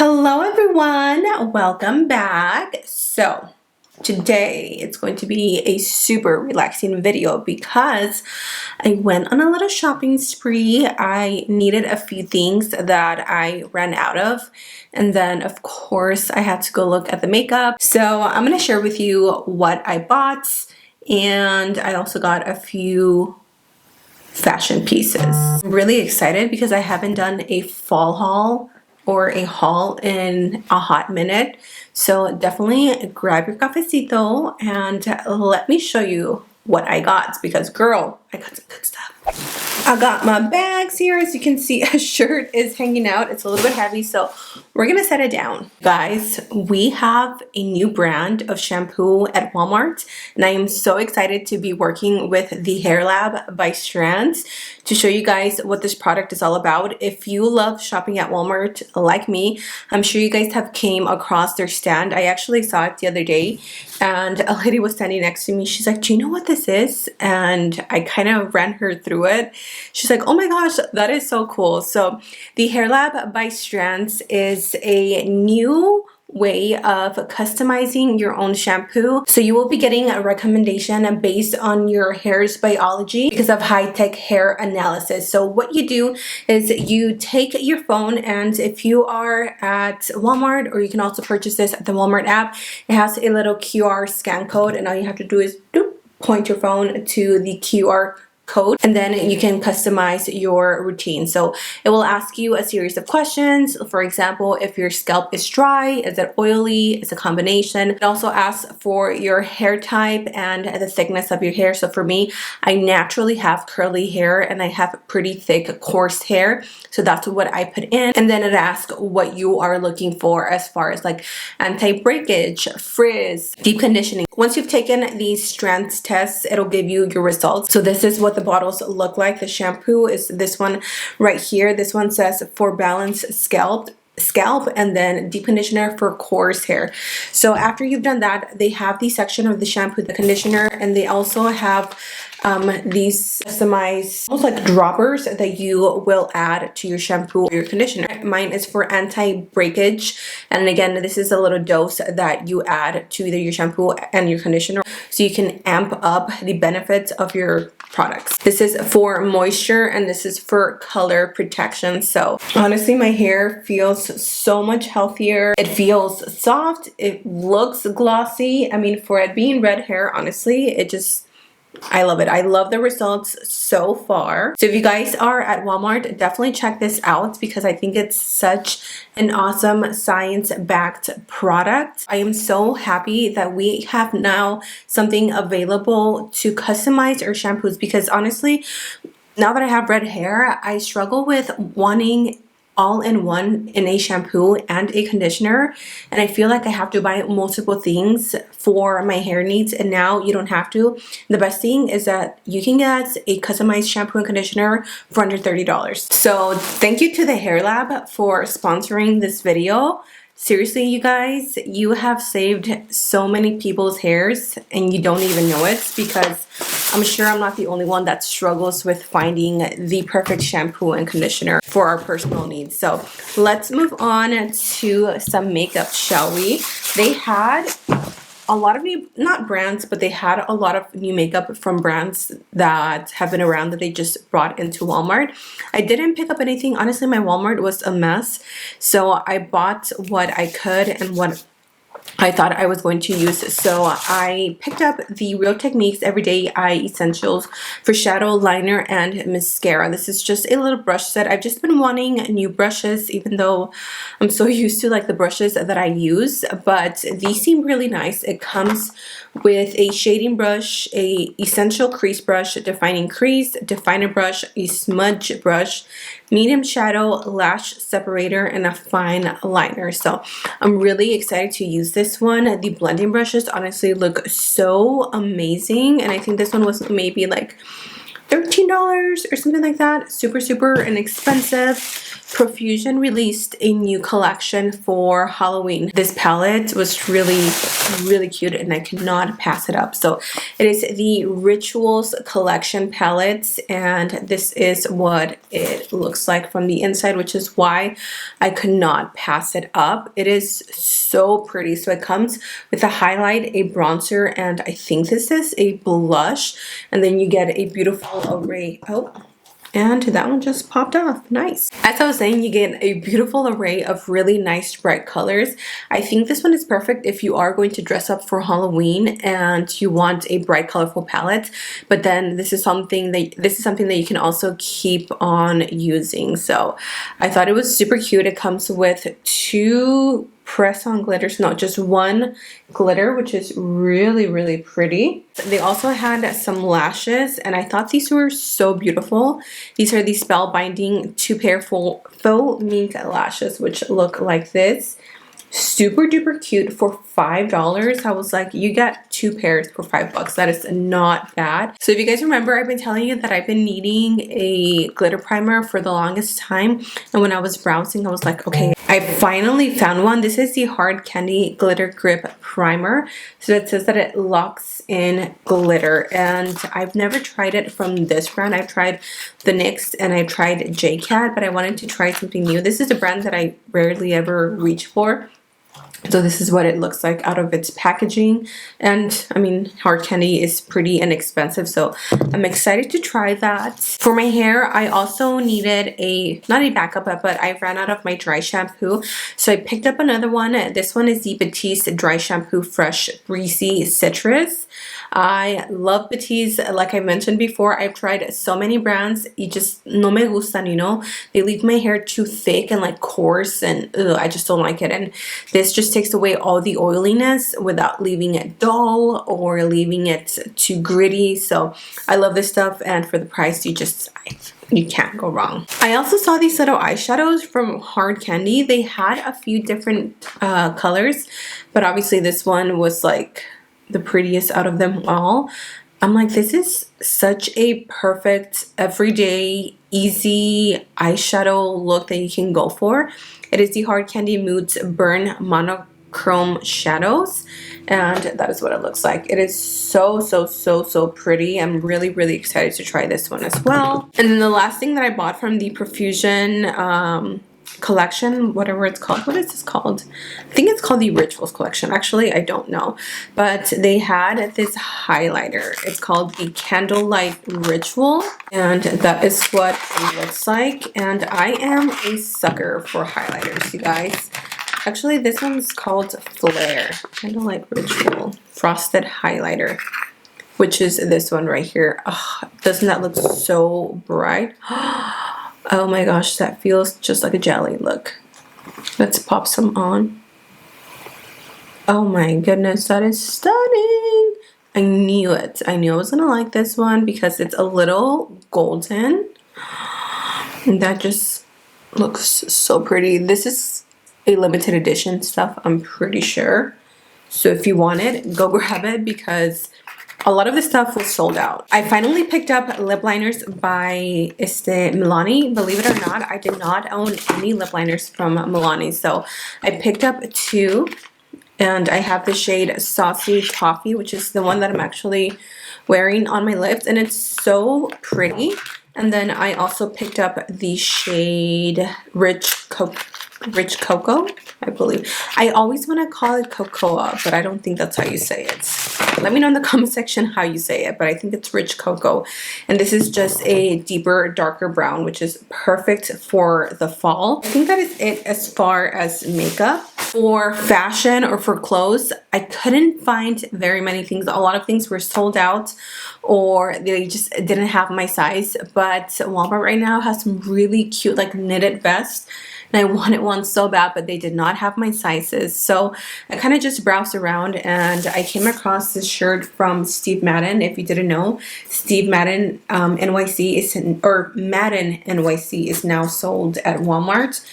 Hello everyone, welcome back. So today it's going to be a super relaxing video because I went on a little shopping spree. I needed a few things that I ran out of, and then of course I had to go look at the makeup. So I'm going to share with you what I bought, and I also got a few fashion pieces. I'm really excited because I haven't done a fall haul or a haul in a hot minute. So definitely grab your cafecito and let me show you what I got, because girl, I got some good stuff. I got my bags here. As you can see, a shirt is hanging out. It's a little bit heavy, so we're gonna set it down. Guys, we have a new brand of shampoo at Walmart, and I am so excited to be working with the Hair Lab by Strands to show you guys what this product is all about. If you love shopping at Walmart like me, I'm sure you guys have came across their stand. I actually saw it the other day, and a lady was standing next to me. She's like, do you know what this is? And I kind of ran her through it. She's like, oh my gosh, that is so cool. So the Hair Lab by Strands is a new way of customizing your own shampoo. So you will be getting a recommendation based on your hair's biology because of high-tech hair analysis. So what you do is you take your phone, and if you are at Walmart, or you can also purchase this at the Walmart app, it has a little QR scan code, and all you have to do is point your phone to the QR code, and then you can customize your routine. So it will ask you a series of questions. For example, if your scalp is dry, is it oily, is it a combination. It also asks for your hair type and the thickness of your hair. So for me, I naturally have curly hair and I have pretty thick coarse hair, so that's what I put in. And then it asks what you are looking for as far as like anti-breakage, frizz, deep conditioning. Once you've taken these Strands tests, it'll give you your results. So this is what the bottles look like. The shampoo is this one right here. This one says for balanced scalp, and then deep conditioner for coarse hair. So after you've done that, they have the section of the shampoo, the conditioner, and they also have these customized almost like droppers that you will add to your shampoo or your conditioner. Mine is for anti-breakage, and again, this is a little dose that you add to either your shampoo and your conditioner, so you can amp up the benefits of your products. This is for moisture, and this is for color protection. So honestly, my hair feels so much healthier. It feels soft. It looks glossy. I mean, for it being red hair, honestly, I love it. I love the results so far. So if you guys are at Walmart, definitely check this out because I think it's such an awesome science-backed product. I am so happy that we have now something available to customize our shampoos, because honestly, now that I have red hair, I struggle with wanting all-in-one in a shampoo and a conditioner, and I feel like I have to buy multiple things for my hair needs, and now you don't have to. The best thing is that you can get a customized shampoo and conditioner for under $30. So thank you to the Hair Lab for sponsoring this video. Seriously, you guys, you have saved so many people's hairs and you don't even know it, because I'm sure I'm not the only one that struggles with finding the perfect shampoo and conditioner for our personal needs. So let's move on to some makeup, shall we? They had a lot of new, not brands, but they had a lot of new makeup from brands that have been around that they just brought into Walmart. I didn't pick up anything. Honestly, my Walmart was a mess. So I bought what I could and what I thought I was going to use. So I picked up the Real Techniques Everyday Eye Essentials for shadow, liner, and mascara. This is just a little brush set. I've just been wanting new brushes, even though I'm so used to like the brushes that I use, but these seem really nice. It comes with a shading brush, a essential crease brush, defining crease, definer brush, a smudge brush, medium shadow, lash separator, and a fine liner. So I'm really excited to use this one. The blending brushes honestly look so amazing, and I think this one was maybe like $13 or something like that. Super inexpensive. Profusion released a new collection for Halloween. This palette was really cute and I cannot pass it up. So it is the Rituals collection palettes, and this is what it looks like from the inside, which is why I could not pass it up. It is so pretty. So it comes with a highlight, a bronzer, and I think this is a blush, and then you get a beautiful array. Oh, and that one just popped off. Nice. As I was saying, you get a beautiful array of really nice bright colors. I think this one is perfect if you are going to dress up for Halloween and you want a bright, colorful palette. But then this is something that you can also keep on using. So I thought it was super cute. It comes with 2 press-on glitters, not just 1 glitter, which is really pretty. They also had some lashes, and I thought these were so beautiful. These are the Spellbinding 2-pair faux mink lashes, which look like this. Super duper cute for $5. I was like, you got 2 pairs for $5. That is not bad. So if you guys remember, I've been telling you that I've been needing a glitter primer for the longest time, and when I was browsing, I was like, okay, I finally found one. This is the Hard Candy Glitter Grip Primer. So it says that it locks in glitter, and I've never tried it from this brand. I've tried the NYX and I've tried JCat, but I wanted to try something new. This is a brand that I rarely ever reach for. So this is what it looks like out of its packaging. And I mean, Hard Candy is pretty inexpensive, so I'm excited to try that. For my hair, I also needed not a backup, but I ran out of my dry shampoo. So I picked up another one. This one is the Batiste Dry Shampoo Fresh Greasy Citrus. I love Batiste. Like I mentioned before, I've tried so many brands. It just no me gustan, you know? They leave my hair too thick and like coarse, and I just don't like it. And this just takes away all the oiliness without leaving it dull or leaving it too gritty. So I love this stuff, and for the price, you can't go wrong. I also saw these little eyeshadows from Hard Candy. They had a few different colors, but obviously this one was like the prettiest out of them all. I'm like, this is such a perfect everyday easy eyeshadow look that you can go for. It is the Hard Candy Moods Burn Monochrome Shadows, and that is what it looks like. It is so pretty. I'm really excited to try this one as well. And then the last thing that I bought from the Profusion collection, whatever it's called. What is this called? I think it's called the Rituals collection. Actually, I don't know. But they had this highlighter. It's called the Candlelight Ritual, and that is what it looks like. And I am a sucker for highlighters, you guys. Actually, this one's called Flare. Candlelight Ritual Frosted Highlighter, which is this one right here. Oh, doesn't that look so bright? Oh my gosh, that feels just like a jelly. Look. Let's pop some on. Oh my goodness, that is stunning. I knew it. I knew I was gonna like this one because it's a little golden. And that just looks so pretty. This is a limited edition stuff, I'm pretty sure. So if you want it, go grab it because a lot of the stuff was sold out. I finally picked up lip liners by Milani. Believe it or not, I did not own any lip liners from Milani. So I picked up 2, and I have the shade Saucy Toffee, which is the one that I'm actually wearing on my lips, and it's so pretty. And then I also picked up the shade Rich Cocoa, I believe. I always want to call it Cocoa, but I don't think that's how you say it. Let me know in the comment section how you say it, but I think it's Rich Cocoa. And this is just a deeper, darker brown, which is perfect for the fall. I think that is it as far as makeup. For fashion or for clothes, I couldn't find very many things. A lot of things were sold out or they just didn't have my size. But Walmart right now has some really cute like knitted vests. And I wanted one so bad, but they did not have my sizes. So I kind of just browsed around and I came across this shirt from Steve Madden. If you didn't know, Steve Madden NYC is, or Madden NYC is now sold at Walmart.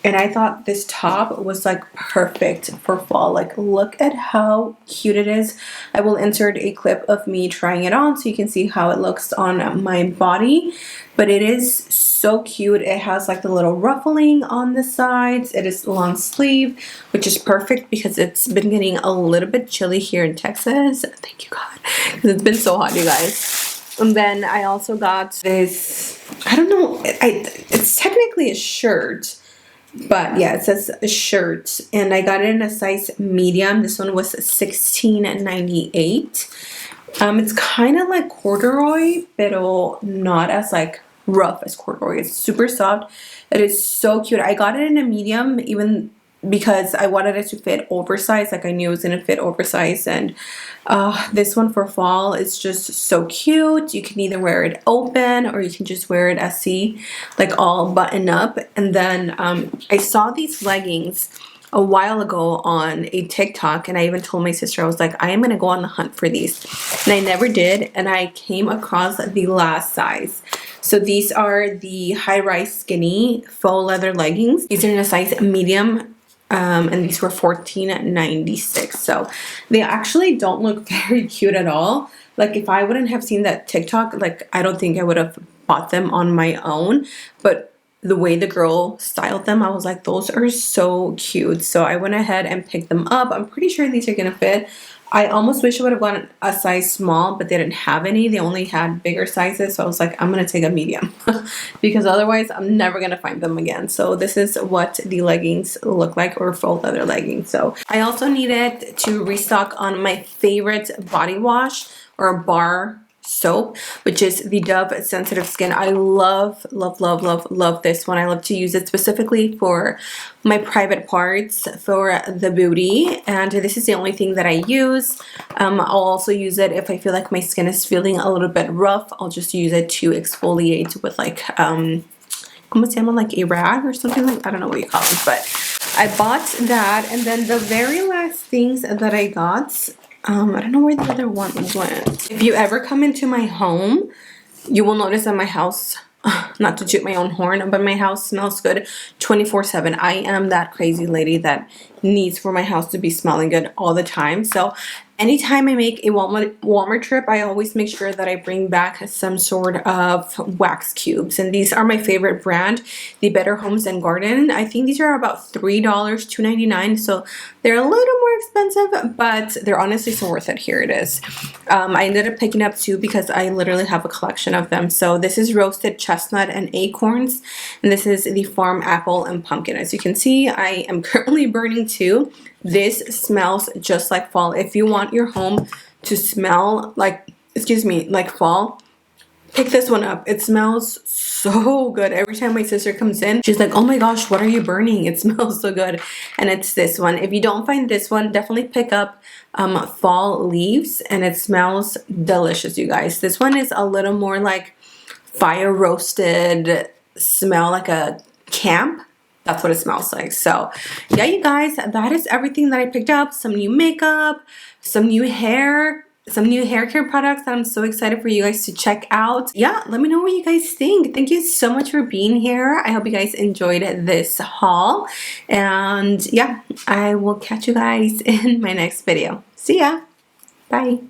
And I thought this top was like perfect for fall. Like, look at how cute it is. I will insert a clip of me trying it on so you can see how it looks on my body. But it is so cute. It has like the little ruffling on the sides. It is long sleeve, which is perfect because it's been getting a little bit chilly here in Texas. Thank you, God, because it's been so hot, you guys. And then I also got this, I don't know, it's technically a shirt. But yeah, it says a shirt, and I got it in a size medium. This one was $16.98. It's kind of like corduroy, but not as like rough as corduroy. It's super soft. It is so cute. I got it in a medium, even because I wanted it to fit oversized. Like, I knew it was gonna fit oversized, and this one for fall is just so cute. You can either wear it open or you can just wear it as like all button up. And then I saw these leggings a while ago on a TikTok, and I even told my sister, I was like, I am gonna go on the hunt for these, and I never did. And I came across the last size. So these are the high-rise skinny faux leather leggings. These are in a size medium. And these were $14.96. So they actually don't look very cute at all. Like, if I wouldn't have seen that TikTok, like, I don't think I would have bought them on my own. But the way the girl styled them, I was like, those are so cute. So I went ahead and picked them up. I'm pretty sure these are gonna fit. I almost wish I would have gone a size small, but they didn't have any. They only had bigger sizes. So I was like, I'm going to take a medium because otherwise I'm never going to find them again. So this is what the leggings look like, or faux leather leggings. So I also needed to restock on my favorite body wash, or bar soap, which is the Dove Sensitive Skin. I love this one. I love to use it specifically for my private parts, for the booty, and this is the only thing that I use. I'll also use it if I feel like my skin is feeling a little bit rough. I'll just use it to exfoliate with like como se llama, like a rag or something, like, I don't know what you call it, but I bought that. And then the very last things that I got, I don't know where the other one went. If you ever come into my home, you will notice that my house, not to toot my own horn, but my house smells good 24/7. I am that crazy lady that needs for my house to be smelling good all the time. So anytime I make a Walmart trip, I always make sure that I bring back some sort of wax cubes. And these are my favorite brand, the Better Homes and Garden. I think these are about $3, $2.99. So they're a little more expensive, but they're honestly so worth it. Here it is. I ended up picking up two because I literally have a collection of them. So this is roasted chestnut and acorns, and this is the farm apple and pumpkin. As you can see, I am currently burning two. This smells just like fall. If you want your home to smell like, like fall, pick this one up. It smells so good. Every time my sister comes in, she's like, oh my gosh, what are you burning? It smells so good. And it's this one. If you don't find this one, definitely pick up Fall Leaves, and it smells delicious, you guys. This one is a little more like fire roasted smell, like a camp. That's what it smells like. So yeah, you guys, that is everything that I picked up. Some new makeup, some new hair care products that I'm so excited for you guys to check out. Yeah, let me know what you guys think. Thank you so much for being here. I hope you guys enjoyed this haul. And yeah, I will catch you guys in my next video. See ya. Bye.